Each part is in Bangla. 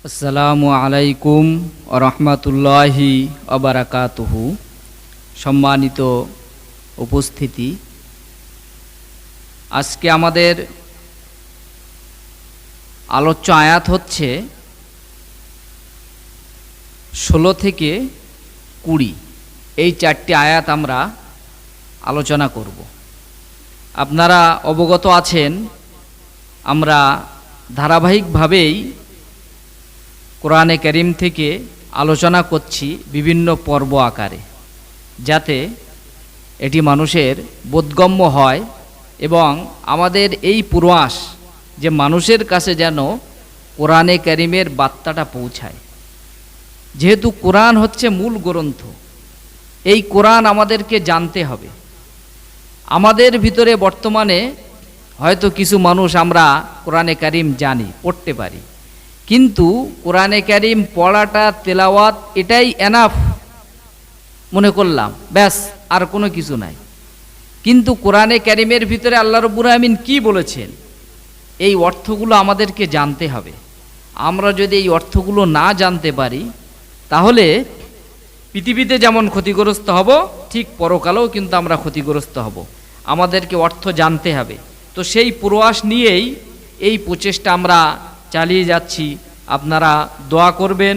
আসসালামু আলাইকুম ওয়া রাহমাতুল্লাহি ওয়া বারাকাতুহু। সম্মানিত উপস্থিতি, আজকে আমাদের আলোচ্য আয়াত হচ্ছে 16 থেকে 20। এই 4টি আয়াত আমরা আলোচনা করব। আপনারা অবগত আছেন, আমরা ধারাবাহিকভাবেই কোরআনে কারীম থেকে আলোচনা করছি বিভিন্ন পর্ব আকারে, যাতে এটি মানুষের বোধগম্য হয় এবং আমাদের এই প্রয়াস যে মানুষের কাছে যেন কোরআনে কারীমের বার্তাটা পৌঁছায়। যেহেতু কোরআন হচ্ছে মূল গ্রন্থ, এই কোরআন আমাদেরকে জানতে হবে। আমাদের ভিতরে বর্তমানে হয়তো কিছু মানুষ আমরা কোরআনে কারীম জানি, পড়তে পারি, কিন্তু কোরআনে কারীম পড়াটা, তেলাওয়াত এটাই এনাফ মনে করলাম, ব্যাস আর কোনো কিছু নাই। কিন্তু কোরআনে কারীমের ভিতরে আল্লাহ রাব্বুল আমিন কি বলেছেন, এই অর্থগুলো আমাদেরকে জানতে হবে। আমরা যদি এই অর্থগুলো না জানতে পারি, তাহলে পৃথিবীতে যেমন ক্ষতিগ্রস্ত হব, ঠিক পরকালেও কিন্তু আমরা ক্ষতিগ্রস্ত হব। আমাদেরকে অর্থ জানতে হবে। তো সেই প্রয়াস নিয়েই এই প্রচেষ্টা আমরা চালিয়ে যাচ্ছি। আপনারা দোয়া করবেন,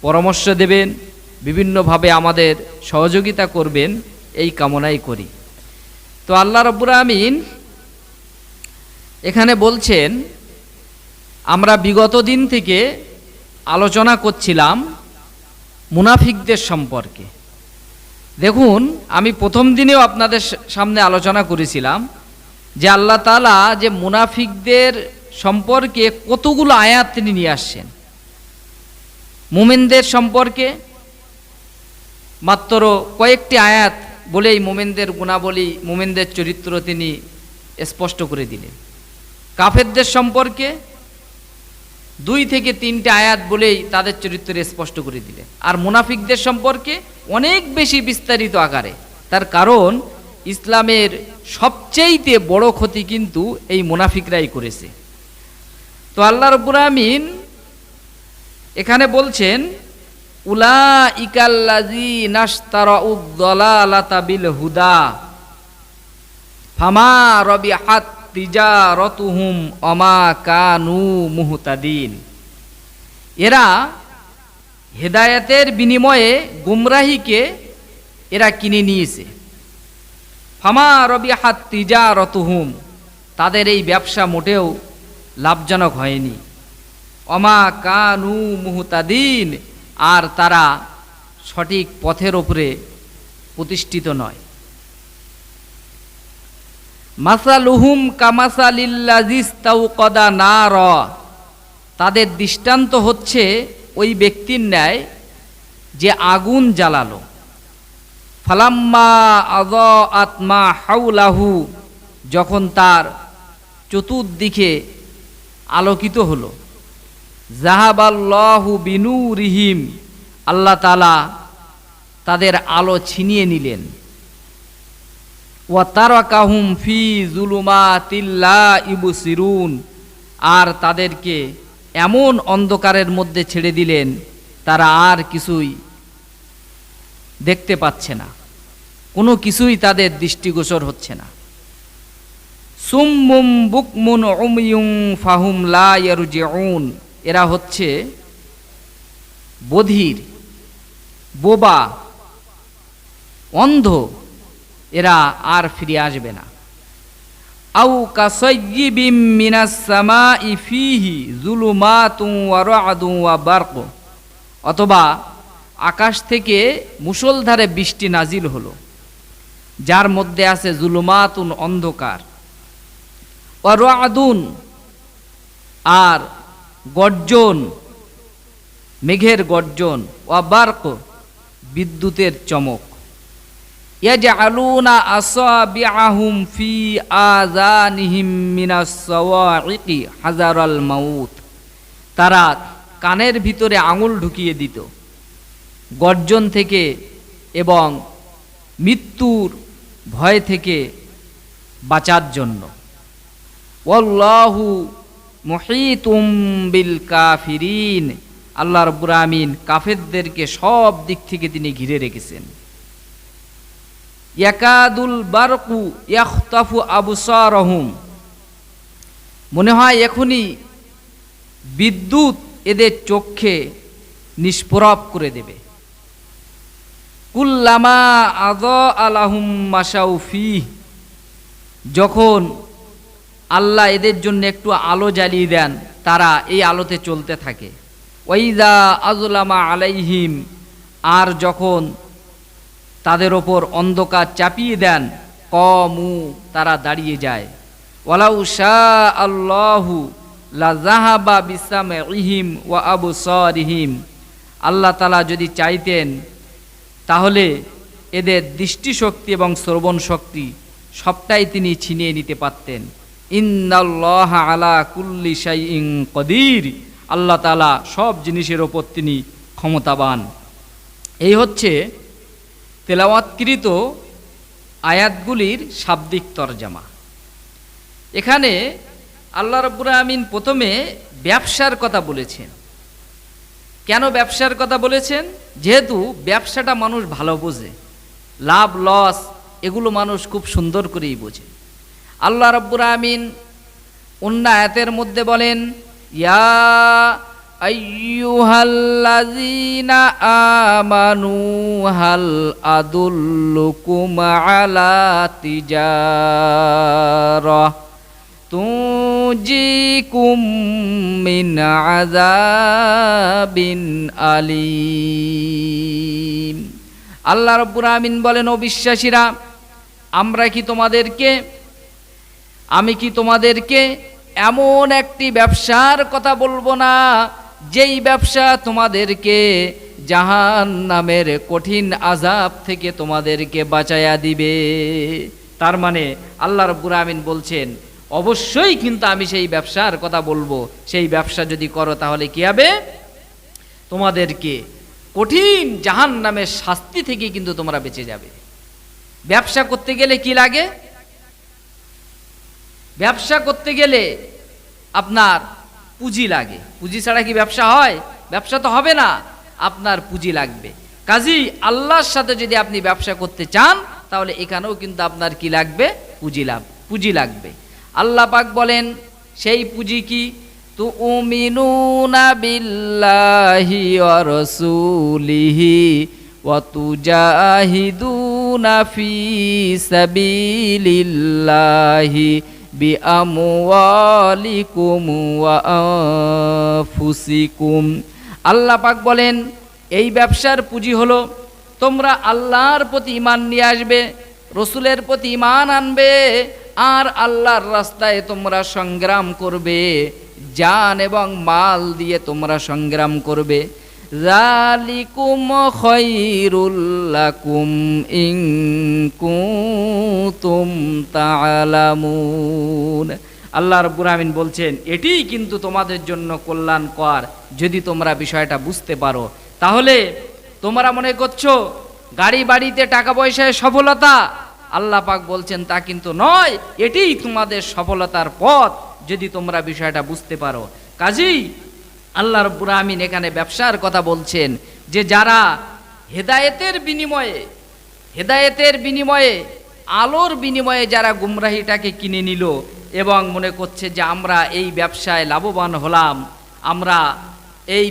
পরামর্শ দেবেন, বিভিন্নভাবে আমাদের সহযোগিতা করবেন, এই কামনাই করি। তো আল্লাহ রাব্বুল আমিন এখানে বলছেন, আমরা বিগত দিন থেকে আলোচনা করছিলাম মুনাফিকদের সম্পর্কে। দেখুন, আমি প্রথম দিনেও আপনাদের সামনে আলোচনা করেছিলাম যে আল্লাহ তাআলা যে মুনাফিকদের সম্পর্কে কতগুলো আয়াত তিনি নিয়ে আসছেন। মুমিনদের সম্পর্কে মাত্র কয়েকটি আয়াত বলেই মুমিনদের গুণাবলী, মুমিনদের চরিত্র তিনি স্পষ্ট করে দিলেন। কাফেরদের সম্পর্কে 2 থেকে 3টে আয়াত বলেই তাদের চরিত্র স্পষ্ট করে দিলেন। আর মুনাফিকদের সম্পর্কে অনেক বেশি বিস্তারিত আকারে। তার কারণ, ইসলামের সবচেয়ে বড় ক্ষতি কিন্তু এই মুনাফিকরাই করেছে। তো আল্লাহ রাব্বুল আমিন এখানে বলছেন, উলাইকাল্লাযীনা ইশতারাউদ দালালাতা বিল হুদা ফামা রাবিহাত তিজারাতুহুম ওমা কানু মুহতাদিন। এরা হেদায়েতের বিনিময়ে গুমরাহিকে এরা কিনে নিয়েছে। ফামা রাবিহাত তিজারাতুহুম, তাদের এই ব্যবসা মোটেও লাভজনক হয়নি। ওমা কানু মুহতাদিন, আর তারা সঠিক পথের উপরে প্রতিষ্ঠিত নয়। মাসালুহুম কামাসালিল্লাযী ইস্তাওকাদা নারা, তাদের দৃষ্টান্ত হচ্ছে ওই ব্যক্তির ন্যায় যে আগুন জ্বালালো। ফালাম্মা আযাআত মা হাওলাহু, যখন তার চতুর্দিকে আলোকিত হলো। যাহাবাল্লাহু বিনুরিহিম, আল্লাহ তাআলা তাদের আলো ছিনিয়ে নিলেন। ওয়া তারাকাহুম ফি যুলুমাতিল লা ইবসিরুন, আর তাদেরকে এমন অন্ধকারের মধ্যে ছেড়ে দিলেন, তারা আর কিছুই দেখতে পাচ্ছে না, কোনো কিছুই তাদের দৃষ্টিগোচর হচ্ছে না। সুম্মুম বুকমুন উময়ুন ফাহুম লা ইয়ারজিউন, এরা হচ্ছে বধির, বোবা, অন্ধ, এরা আর ফিরে আসবে না। আও কাসাইয়্যিবিম মিনাস সামাই ফীহি যুলুমাতুন ওয়া রা'দুন ওয়া বারক, অথবা আকাশ থেকে মুষলধারে বৃষ্টি নাজিল হলো, যার মধ্যে আছে যুলুমাতুন, অন্ধকার, ওয়া রা'দুন, আর গর্জন, মেঘের গর্জন, ওয়া বারক, বিদ্যুতের চমক। ইয়াজআলুনা আসাবিআহুম ফি আযানিহিম মিনাস সাওয়াইকি হাযারাল মাউত, তারা কানের ভিতরে আঙুল ঢুকিয়ে দিত গর্জন থেকে এবং মৃত্যুর ভয় থেকে বাঁচার জন্য। ওয়াল্লাহু মুহীতুম বিল কাফিরিন, আল্লাহ রাব্বুল আমিন কাফেরদেরকে সব দিক থেকে তিনি ঘিরে রেখেছেন। ইয়াকাদুল বারকু ইয়াখতাফু আবসারহুম, মনে হয় এখনই বিদ্যুৎ এদের চোখে নিষ্প্রভ করে দেবে। কুল্লামা আযা আলাহুম মাশাউ ফিহ, যখন আল্লাহ এদের জন্য একটু আলো জ্বালিয়ে দেন তারা এই আলোতে চলতে থাকে। ওয়াইদা আযলামা আলাইহিম, আর যখন তাদের ওপর অন্ধকার চাপিয়ে দেন, কমু, তারা দাঁড়িয়ে যায়। ওয়ালাউ শাআ আল্লাহু লাযাহাবা বিসামইহিম ওয়া আবসারিহিম, আল্লাহ তাআলা যদি চাইতেন তাহলে এদের দৃষ্টিশক্তি এবং শ্রবণ শক্তি সবটাই তিনি ছিনিয়ে নিতে পারতেন। ইন্নাল্লাহা আলা কুল্লি শাইইন কদির, আল্লাহ তাআলা সব জিনিসের ওপর তিনি ক্ষমতাবান। এই হচ্ছে তেলাওয়াতকৃত আয়াতগুলির শাব্দিক তরজমা। এখানে আল্লাহ রাব্বুল আমিন প্রথমে ব্যবসার কথা বলেছেন। কেন ব্যবসার কথা বলেছেন? যেহেতু ব্যবসাটা মানুষ ভালো বোঝে, লাভ লস এগুলো মানুষ খুব সুন্দর করেই বোঝে। আল্লাহ রাব্বুল আমিন অন্য আয়াতের মধ্যে বলেন, ইয়া আইয়ুহাল্লাযীনা আমানু হাল আদুল্লুকুম আলা তিজারাহ তুজিকুম মিন আযাবিন আলীম। আল্লাহ রাব্বুল আমিন বলেন, ও বিশ্বাসীরা, আমি কি তোমাদেরকে এমন একটি ব্যবসার কথা বলবো না যেই ব্যবসা তোমাদেরকে জাহান্নামের কঠিন আযাব থেকে তোমাদেরকে বাঁচায়া দিবে। তার মানে আল্লাহ রাব্বুল আমিন বলছেন অবশ্যই কিন্তু আমি সেই ব্যবসার কথা বলবো, সেই ব্যবসা যদি করো তাহলে কি হবে, তোমাদেরকে কঠিন জাহান্নামের শাস্তি থেকে কিন্তু তোমরা বেঁচে যাবে। ব্যবসা করতে গেলে কি লাগে? ব্যবসা করতে গেলে আপনার পুঁজি লাগে। পুঁজি ছাড়া কি ব্যবসা হয়? ব্যবসা তো হবে না, আপনার পুঁজি লাগবে। কাজেই আল্লাহর সাথে যদি আপনি ব্যবসা করতে চান তাহলে এখানেও কিন্তু আপনার কি লাগবে? পুঁজি লাগবে। আল্লাহ পাক বলেন সেই পুঁজি কি? তুমিনুনা বিল্লাহি ওয়া রাসূলিহি ওয়া তুজাহিদুনা ফি সাবিলিল্লাহি বিআমওয়ালিকুম ওয়া আনফুসিকুম। আল্লাহ পাক বলেন এই ব্যবসার পুঁজি হলো তোমরা আল্লাহর প্রতি ঈমান নিয়ে আসবে, রসুলের প্রতি ঈমান আনবে, আর আল্লাহর রাস্তায় তোমরা সংগ্রাম করবে, জান এবং মাল দিয়ে তোমরা সংগ্রাম করবে। যালিকুম খায়রুল লাকুম ইন কুনতুম তা'লামুন। আল্লাহ রাব্বুল আমিন বলছেন এটিই কিন্তু তোমাদের জন্য কল্যাণকর যদি তোমরা বিষয়টা বুঝতে পারো। তাহলে তোমরা মনে করছো গাড়ি বাড়িতে টাকা পয়সায় সফলতা, আল্লাহ পাক বলছেন তা কিন্তু নয়, এটিই তোমাদের সফলতার পথ যদি তোমরা বিষয়টা বুঝতে পারো। কাজেই আল্লাহ রাব্বুল আমিন এখানে ব্যবসার কথা বলছেন যে যারা হেদায়েতের বিনিময়ে আলোর বিনিময়ে যারা গুমরাহিটাকে কিনে নিল এবং মনে করছে যে আমরা এই ব্যবসায় লাভবান হলাম, আমরা এই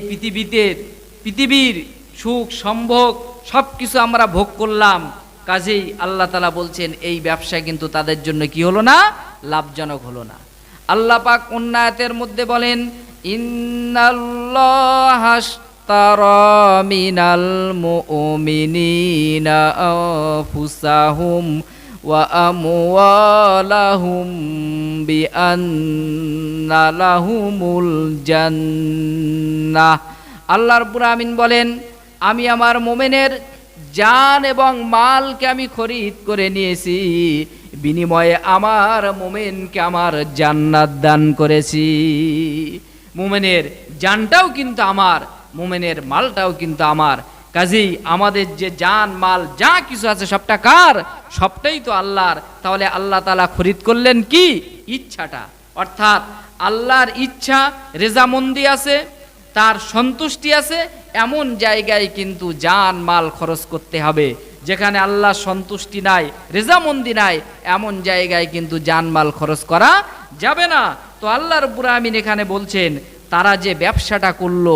পৃথিবীর সুখ সম্ভোগ সব কিছু আমরা ভোগ করলাম, কাজেই আল্লাহ তাআলা বলছেন এই ব্যবসা কিন্তু তাদের জন্য কি হলো না? লাভজনক হলো না। আল্লাহ পাক অন্য আয়াতের মধ্যে বলেন, ইন্নাল্লাহা আশতারা মিনাল মুমিনিনা আনফুসাহুম ওয়া আমওয়ালাহুম বিআন্না লাহুমুল জান্নাহ। আল্লাহ রাব্বুল আমিন বলেন আমি আমার মুমিনের জান এবং মালকে আমি খরিদ করে নিয়েছি, বিনিময়ে আমার মুমিনকে আমার জান্নাত দান করেছি। মুমিনের জানটাও কিন্তু আমার, মুমিনের মালটাও কিন্তু আমার। কাজেই আমাদের যে জান মাল যা কিছু আছে সবটা কার? সবটাই তো আল্লাহর। তাহলে আল্লাহ তাআলা খরিদ করলেন কি? ইচ্ছাটা। অর্থাৎ আল্লাহর ইচ্ছা রেজামন্দি আছে, তার সন্তুষ্টি আছে, এমন জায়গায় কিন্তু জান মাল খরচ করতে হবে। যেখানে আল্লাহ সন্তুষ্টি নাই, রেজামন্দি নাই, এমন জায়গায় কিন্তু জান মাল খরচ করা যাবে না। তো আল্লাহ রাব্বুল আমিন এখানে বলছেন তারা যে ব্যবসাটা করলো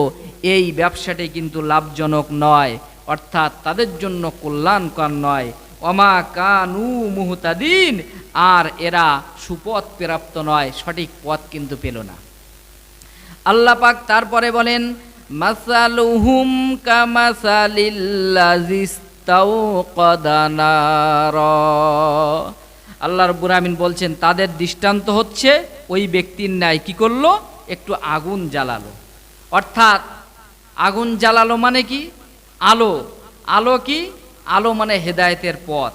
এই ব্যবসাটি কিন্তু লাভজনক নয়, অর্থাৎ তাদের জন্য কল্যাণকর নয়। ওমা কানু মুহতাদিন, আর এরা সুপথ প্রাপ্ত নয়, সঠিক পথ কিন্তু পেল না। আল্লাহ পাক তারপরে বলেন মাসালুহুম কামাসালিল্লাযিস্তাওকাদা নারা। আল্লাহ রাব্বুল আমিন বলছেন তাদের দৃষ্টান্ত হচ্ছে ওই ব্যক্তির ন্যায়, কি করলো, একটু আগুন জ্বালালো। অর্থাৎ আগুন জ্বালালো মানে কি, আলো। আলো কি, আলো মানে হেদায়েতের পথ।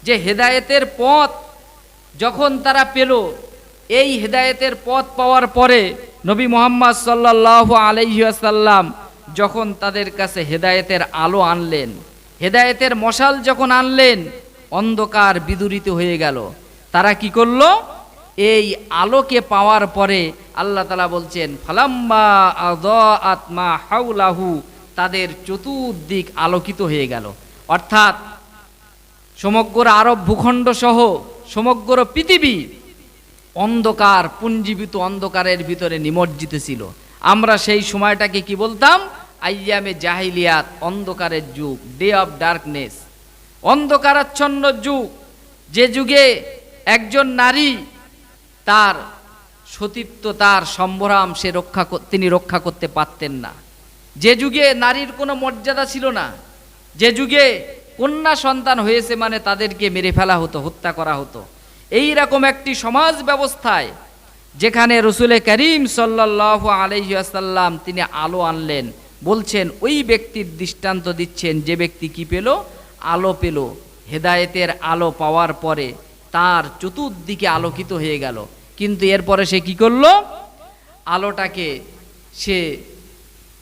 যে হেদায়েতের পথ যখন তারা পেল, এই হেদায়েতের পথ পাওয়ার পরে নবী মুহাম্মদ সাল্লাল্লাহু আলাইহি ওয়াসাল্লাম যখন তাদের কাছে হেদায়েতের আলো আনলেন, হেদায়েতের মশাল যখন আনলেন, অন্ধকার বিদূরিত হয়ে গেল। তারা কি করলো, এই আলোকে পাওয়ার পরে আল্লাহ তাআলা বলছেন ফালাম্মা আযাআত মা হাওলাহু, তাদের চতুর্দিক আলোকিত হয়ে গেল। অর্থাৎ সমগ্র আরব ভূখণ্ড সহ সমগ্র পৃথিবী অন্ধকার, পুঞ্জীবিত অন্ধকারের ভিতরে নিমজ্জিত ছিল। আমরা সেই সময়টাকে কি বলতাম, আইয়ামে জাহিলিয়াত, অন্ধকারের যুগ, ডে অফ ডার্কনেস, অন্ধকারাচ্ছন্ন যুগ। যে যুগে একজন নারী তার সতীত্ব, তার সম্ভ্রম তিনি রক্ষা করতে পারতেন না। যে যুগে নারীর কোনো মর্যাদা ছিল না, যে যুগে কন্যা সন্তান হয়েছে মানে তাদেরকে মেরে ফেলা হতো, হত্যা করা হতো। এই রকম একটি সমাজ ব্যবস্থায় যেখানে রসুল করিম সাল্লাল্লাহু আলাইহি ওয়াসাল্লাম তিনি আলো আনলেন, বলছেন ওই ব্যক্তির দৃষ্টান্ত দিচ্ছেন যে ব্যক্তি কি পেল, আলো পেল। হেদায়েতের আলো পাওয়ার পরে তার চতুর্দিকে আলোকিত হয়ে গেল, কিন্তু এরপরে সে কি করলো, আলোটাকে সে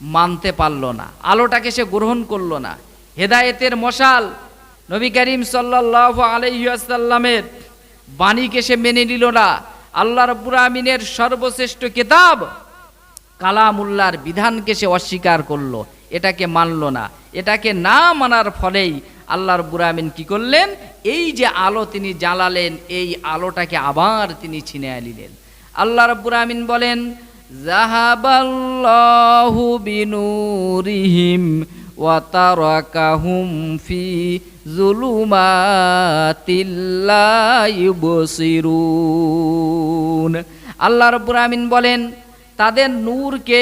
মানতে পারল না, আলোটাকে সে গ্রহণ করলো না। হেদায়েতের মশাল নবী করিম সাল্লাল্লাহু আলাইহি ওয়াসাল্লামের বাণীকে সে মেনে নিল না। আল্লাহ রাব্বুল আমিনের সর্বশ্রেষ্ঠ কিতাব কালামুল্লাহর বিধানকে সে অস্বীকার করলো, এটাকে মানল না। এটাকে না মানার ফলেই আল্লাহ রাব্বুল আমিন কি করলেন, এই যে আলো তিনি জ্বালালেন, এই আলোটাকে আবার তিনি ছিনিয়ে নিলেন। আল্লাহ রাব্বুল আমিন বলেন যাহাবাল্লাহু বিনুরিহিম ওয়া তারাকাহুম ফি যুলুমাতিল লা ইউবসিরুন। আল্লাহ রাব্বুল আমিন বলেন তাদের নূরকে,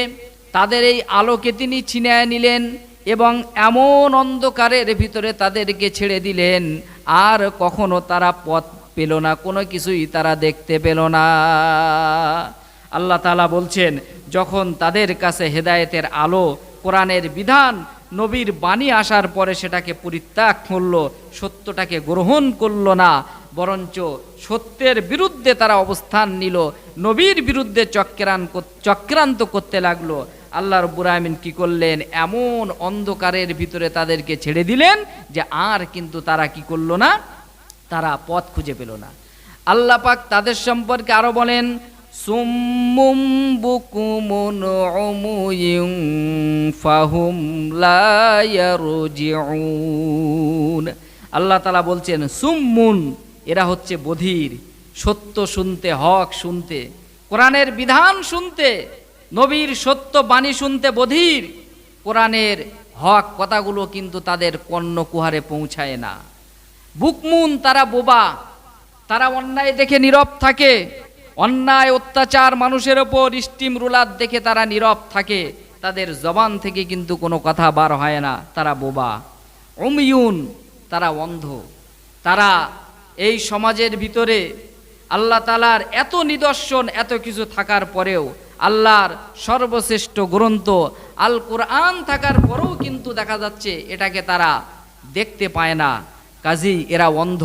তাদের এই আলোকে তিনি ছিনিয়ে নিলেন এবং এমন অন্ধকারের ভিতরে তাদেরকে ছেড়ে দিলেন, আর কখনো তারা পথ পেল না, কোনো কিছুই তারা দেখতে পেল না। আল্লাহ তাআলা বলছেন যখন তাদের কাছে হেদায়েতের আলো, কোরআনের বিধান, নবীর বাণী আসার পরে সেটাকে পরিত্যাগ করলো, সত্যটাকে গ্রহণ করলো না, বরঞ্চ সত্যের বিরুদ্ধে তারা অবস্থান নিল, নবীর বিরুদ্ধে চক্রান্ত করতে লাগলো। আল্লাহ রাব্বুল আমিন কি করলেন, এমন অন্ধকারের ভিতরে তাদেরকে ছেড়ে দিলেন যে আর কিন্তু তারা কি করলো না, তারা পথ খুঁজে পেল না। আল্লাহ পাক তাদের সম্পর্কে আরো বলেন সুম্মুম বুকুমুন উমুয়ুন ফাহুম লা ইয়ারজিউন। আল্লাহ তাআলা বলছেন সুম্মুন, এরা হচ্ছে বধির, সত্য শুনতে, হক শুনতে, কোরআনের বিধান শুনতে, নবীর সত্য বাণী শুনতে বধির। কোরআনের হক কথাগুলো কিন্তু তাদের কর্ণকুহারে পৌঁছায় না। বুকমুন, তারা বোবা, তারা অন্যায় দেখে নীরব থাকে, অন্যায় অত্যাচার মানুষের ওপর স্টিম রুলার দেখে তারা নীরব থাকে, তাদের জবান থেকে কিন্তু কোনো কথা বার হয় না, তারা বোবা। উময়ুন, তারা অন্ধ। তারা এই সমাজের ভিতরে আল্লাহ তাআলার এত নিদর্শন, এত কিছু থাকার পরেও, আল্লাহর সর্বশ্রেষ্ঠ গ্রন্থ আল কোরআন থাকার পরেও কিন্তু দেখা যাচ্ছে এটাকে তারা দেখতে পায় না, কাজেই এরা অন্ধ।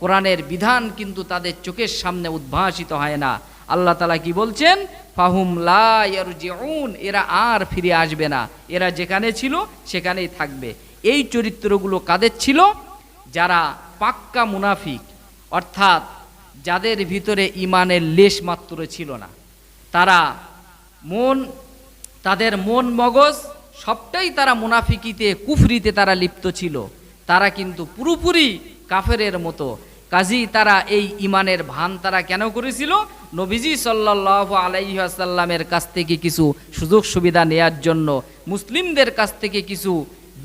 কোরআনের বিধান কিন্তু তাদের চোখের সামনে উদ্ভাসিত হয় না। আল্লাহ তাআলা কি বলছেন, ফাহুম লা ইয়ারজিউন, এরা আর ফিরে আসবে না, এরা যেখানে ছিল সেখানেই থাকবে। এই চরিত্রগুলো কাদের ছিল, যারা পাক্কা মুনাফিক, অর্থাৎ যাদের ভিতরে ঈমানের লেশ মাত্র ছিল না। তাদের মন মগজ সবটাই তারা মুনাফিকিতে কুফরিতে তারা লিপ্ত ছিল, তারা কিন্তু পুরোপুরি কাফেরের মতো। কাজী তারা এই ইমানের ভান তারা কেন করেছিল? নবীজি সাল্লাল্লাহু আলাইহি ওয়াসাল্লামের কাছ থেকে কিছু সুযোগ সুবিধা নেয়ার জন্য, মুসলিমদের কাছ থেকে কিছু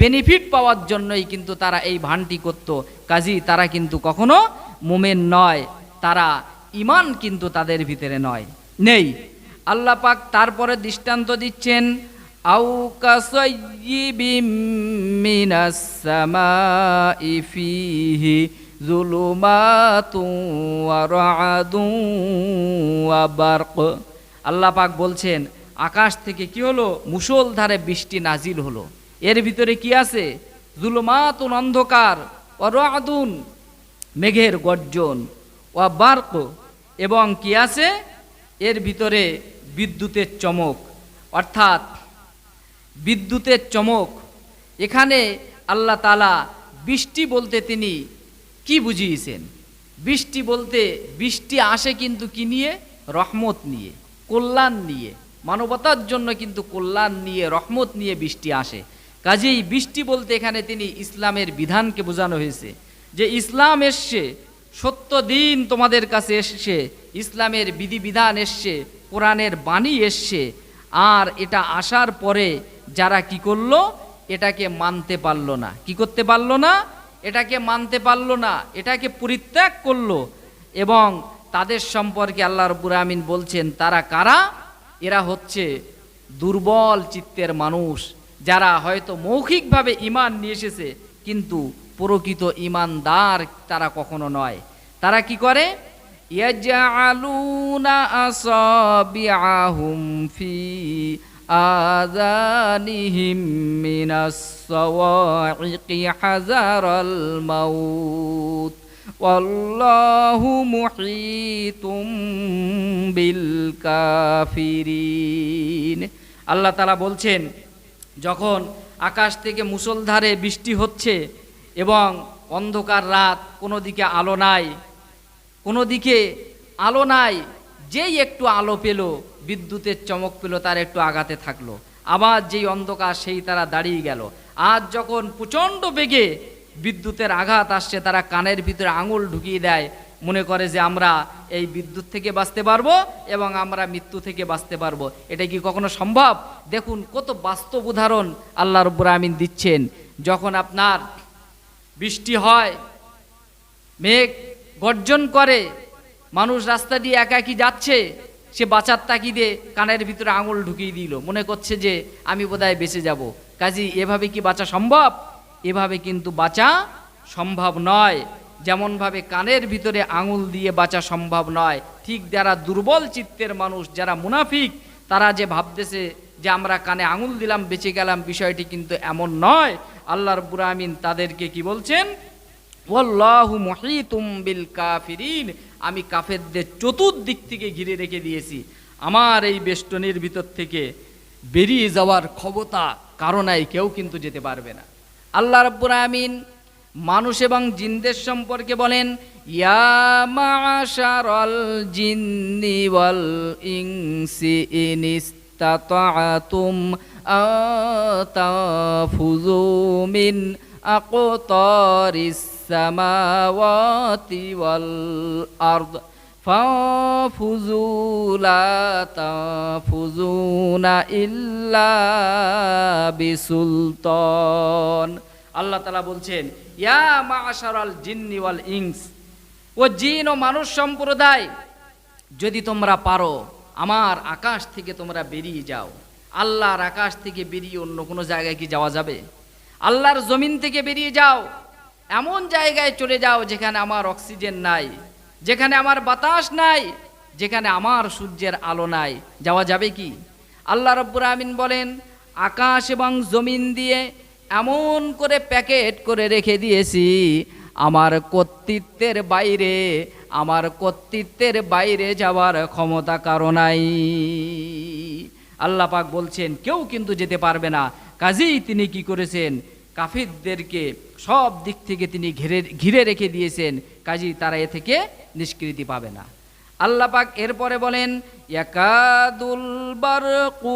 বেনিফিট পাওয়ার জন্যই কিন্তু তারা এই ভানটি করত। কাজী তারা কিন্তু কখনো মুমিন নয়, তারা ইমান কিন্তু তাদের ভিতরে নেই। আল্লাহ পাক তারপরে দৃষ্টান্ত দিচ্ছেন, আও কাসাইয়্যিবিম মিনাস সামাই ফিহি যুলুমাতুন ওয়া রা'দুন ওয়া বারক। আল্লাহ পাক বলছেন, আকাশ থেকে কি হলো? মুষলধারে বৃষ্টি নাজিল হলো। এর ভিতরে কি আছে? যুলুমাতুন অন্ধকার, ওয়া রা'দুন মেঘের গর্জন, ওয়া বারক এবং কি আছে? এর ভিতরে বিদ্যুতের চমক, অর্থাৎ বিদ্যুতের চমক। এখানে আল্লাহ তাআলা বৃষ্টি বলতে তিনি কি বুঝিয়েছেন? বৃষ্টি বলতে বৃষ্টি আসে কিন্তু কি নিয়ে? রহমত নিয়ে, কল্যাণ নিয়ে, মানবতার জন্য কিন্তু কল্যাণ নিয়ে, রহমত নিয়ে বৃষ্টি আসে। কাজেই বৃষ্টি বলতে এখানে তিনি ইসলামের বিধানকে বোঝানো হয়েছে, যে ইসলাম এসছে, সত্য দিন তোমাদের কাছে এসছে, ইসলামের বিধিবিধান এসছে, কোরআনের বাণী এসছে। আর এটা আসার পরে যারা কি করলো? এটাকে মানতে পারলো না। কি করতে পারলো না? এটাকে মানতে পারলো না, এটাকে পরিত্যাগ করলো। এবং তাদের সম্পর্কে আল্লাহ রাব্বুল আমিন বলছেন, তারা কারা? এরা হচ্ছে দুর্বল চিত্তের মানুষ, যারা হয়তো মৌখিকভাবে ঈমান নিয়ে এসেছে কিন্তু প্রকৃত ঈমানদার তারা কখনো নয়। তারা কি করে? ইয়াজআলুনা আসাবিআহুম ফি আযানিহিম মিনাস সাওয়াইকি হাযারাল মাউত ওয়াল্লাহু মুহীতুম বিল কাফিরিন। আল্লাহ তাআলা বলছেন, যখন আকাশ থেকে মুষলধারে বৃষ্টি হচ্ছে এবং অন্ধকার রাত, কোনো দিকে আলো নাই, কোনো দিকে আলো নাই, যেই একটু আলো পেল, বিদ্যুতের চমক পেল, তার একটু আঘাতে থাকলো, আবার যেই অন্ধকার সেই তারা দাঁড়িয়ে গেল। আজ যখন প্রচণ্ড বেগে বিদ্যুতের আঘাত আসছে, তারা কানের ভিতরে আঙুল ঢুকিয়ে দেয়, মনে করে যে আমরা এই বিদ্যুৎ থেকে বাঁচতে পারবো এবং আমরা মৃত্যু থেকে বাঁচতে পারবো। এটা কি কখনো সম্ভব? দেখুন কত বাস্তব উদাহরণ আল্লাহ রাব্বুল আমিন দিচ্ছেন। যখন আপনার বৃষ্টি হয়, মেঘ গর্জন করে, মানুষ রাস্তা দিয়ে একাকী যাচ্ছে, সে বাঁচার তাগিদে কানের ভিতরে আঙুল ঢুকিয়ে দিল, মনে করছে যে আমি বোধহয় বেঁচে যাব। কাজী এভাবে কি বাঁচা সম্ভব? এভাবে কিন্তু বাঁচা সম্ভব নয়। যেমনভাবে কানের ভিতরে আঙুল দিয়ে বাঁচা সম্ভব নয়, ঠিক যারা দুর্বল চিত্তের মানুষ, যারা মুনাফিক, তারা যে ভাবতেছে যে আমরা কানে আঙুল দিলাম বেঁচে গেলাম, বিষয়টি কিন্তু এমন নয়। আল্লাহ রাব্বুল আমিন তাদেরকে কি বলছেন? ওয়াল্লাহু মুহীতুম বিল কাফিরিন, আমি কাফেরদের চতুর্দিক থেকে ঘিরে রেখে দিয়েছি। আমার এই বেষ্টনীর ভিতর থেকে বেরিয়ে যাওয়ার ক্ষমতা কারো নাই, কেউ কিন্তু যেতে পারবে না। আল্লাহ রাব্বুল আমিন মানুষ এবং জিনদের সম্পর্কে বলেন, ইয়া মা'শারাল জিন্নি ওয়াল ইনসি ইনিস্তাতা'তুম আতাফুযু মিন আকতারিস সামাওয়াতি ওয়াল আরদ ফাফুযু লা তাফুযুনা ইল্লা বিসুলতান। আল্লাহ তাআলা বলছেন, ইয়া মা'শারাল জিন্নি ওয়াল ইনস, ও জিন ও মানুষ সম্প্রদায়, যদি তোমরা পারো আমার আকাশ থেকে তোমরা বেরিয়ে যাও। আল্লাহর আকাশ থেকে বেরিয়ে অন্য কোনো জায়গায় কি যাওয়া যাবে? আল্লাহর জমিন থেকে বেরিয়ে যাও, এমন জায়গায় চলে যাও যেখানে আমার অক্সিজেন নাই, যেখানে আমার বাতাস নাই, যেখানে আমার সূর্যের আলো নাই। যাওয়া যাবে কি? আল্লাহ রাব্বুল আমিন বলেন, আকাশ এবং জমিন দিয়ে এমন করে প্যাকেট করে রেখে দিয়েছি, আমার কর্তৃত্বের বাইরে, আমার কর্তৃত্বের বাইরে যাওয়ার ক্ষমতা কারো নাই। আল্লাহ পাক বলছেন কেউ কিন্তু যেতে পারবে না। কাজেই তিনি কি করেছেন? কাফিরদেরকে সব দিক থেকে তিনি ঘিরে রেখে দিয়েছেন। কাজেই তারা এ থেকে নিষ্কৃতি পাবে না। আল্লাহ পাক এরপরে বলেন, ইয়াকাদুল বারকু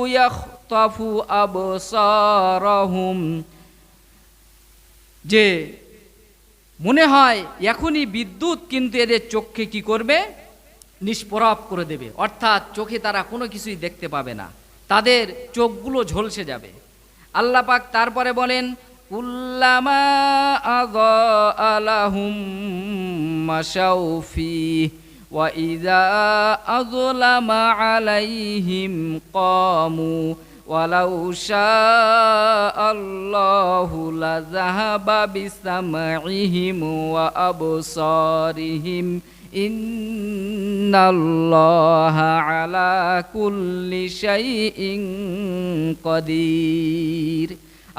তাখতাফু আবসারহুম, যে মনে হয় এখনই বিদ্যুৎ কিন্তু এদের চোখকে কি করবে, নিষ্প্রভ করে দেবে, অর্থাৎ চোখে তারা কোনো কিছুই দেখতে পাবে না, তাদের চোখগুলো ঝলসে যাবে। আল্লাহ পাক তারপরে বলেন, কুল্লামা আযা লাহুম মাশাউ ফিহি ওয়া ইযা আযলামা আলাইহিম ক্বামু ওয়ালাউ শাআল্লাহু লাযাহাবা বিসামঈহিম ওয়া আবসারিহিম ইন্নাল্লাহা আলা কুল্লি শাইইন কাদির।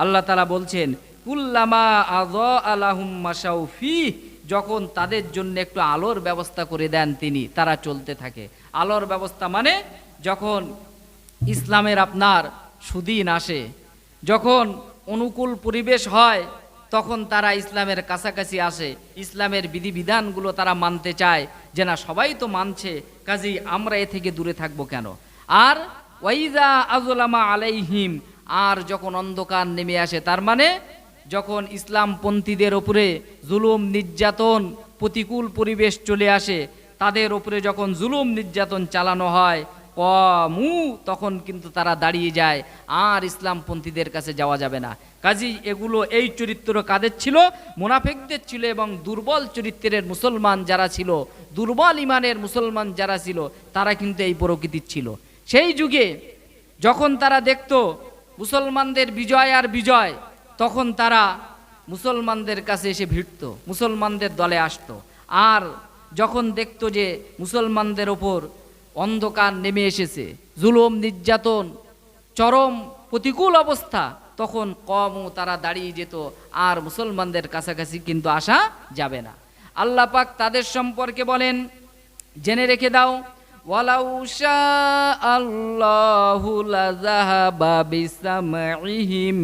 আল্লাহ তাআলা বলছেন, কুল্লামা আযা লাহুম মাশাউ ফিহি, যখন তাদের জন্য একটু আলোর ব্যবস্থা করে দেন তিনি, তারা চলতে থাকে। আলোর ব্যবস্থা মানে যখন ইসলামের আপনার সুদিন আসে, যখন অনুকূল পরিবেশ হয়, তখন তারা ইসলামের কাছাকাছি আসে, ইসলামের বিধিবিধানগুলো তারা মানতে চায়, যে না সবাই তো মানছে, কাজেই আমরা এ থেকে দূরে থাকবো কেন। আর ওয়াইজা আযলামা আলাইহিম, আর যখন অন্ধকার নেমে আসে, তার মানে যখন ইসলামপন্থীদের ওপরে জুলুম নির্যাতন প্রতিকূল পরিবেশ চলে আসে, তাদের ওপরে যখন জুলুম নির্যাতন চালানো হয়, কমু, তখন কিন্তু তারা দাঁড়িয়ে যায়, আর ইসলামপন্থীদের কাছে যাওয়া যাবে না। কাজী এগুলো, এই চরিত্র কাদের ছিল? মুনাফিকদের ছিল। এবং দুর্বল চরিত্রের মুসলমান যারা ছিল, দুর্বল ইমানের মুসলমান যারা ছিল, তারা কিন্তু এই প্রকৃতির ছিল। সেই যুগে যখন তারা দেখত মুসলমানদের বিজয় আর বিজয়, তখন তারা মুসলমানদের কাছে এসে ভিড়ত, মুসলমানদের দলে আসতো। আর যখন দেখতো যে মুসলমানদের ওপর অন্ধকার নেমে এসেছে, জুলুম নির্যাতন, চরম প্রতিকূল অবস্থা, তখন কমও তারা দাঁড়িয়ে যেত, আর মুসলমানদের কাছাকাছি কিন্তু আসা যাবে না। আল্লাহ পাক তাদের সম্পর্কে বলেন, জেনে রেখে দাও, ওয়ালাউ শাআল্লাহু লাযাহাবা বিসামঈহিম